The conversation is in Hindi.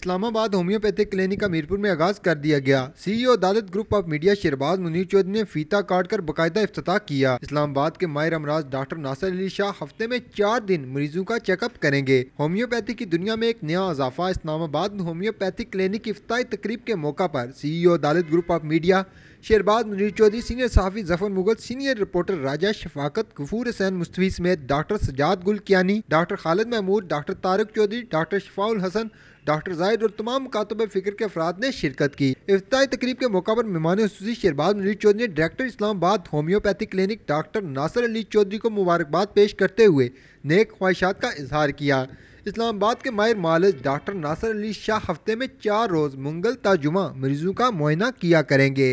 इस्लामाबाद होम्योपैथिक क्लिनिक का मीरपुर में आगाज कर दिया गया। CEO Adalat group of media Shahbaz Munir Chaudhry ने फीता काट कर बाकायदा इफ्तिताह किया। इस्लामाबाद के माहिर अमराज डॉक्टर नासिर अली शाह हफ्ते में 4 दिन मरीजों का चेकअप करेंगे। होम्योपैथी की दुनिया में एक नया इजाफा। इस्लामाबाद में होम्योपैथिक क्लिनिक की इफ्तिताही तकरीब के मौका पर CEO Adalat group of media Shahbaz Munir Chaudhry, senior सहाफ़ी जफर मुगल, सीनियर रिपोर्टर राजा शफाकत, गफूर हुसैन मुस्तफी समेत doctor Sajjad Gul Kiyani, doctor Khalid Mahmood, doctor Tariq Chaudhry, doctor Shafaul Hassan, doctor Zahid और तमाम मुकातब फिक्र के अफराद ने शिरकत की। इफ्तिताही तकरीब के मौका पर मेहमान खुसूसी शहबाज मुनीर चौधरी ने director Islamabad homeopathic clinic doctor Nasir Ali Chaudhry को मुबारकबाद पेश करते हुए नेक ख्वाहिशात का इजहार किया। इस्लामाबाद के माहिर मालिज डॉक्टर नासिर अली शाह हफ्ते में 4 रोज़ मंगल ता जुमा मरीजों का मुआयना किया करेंगे।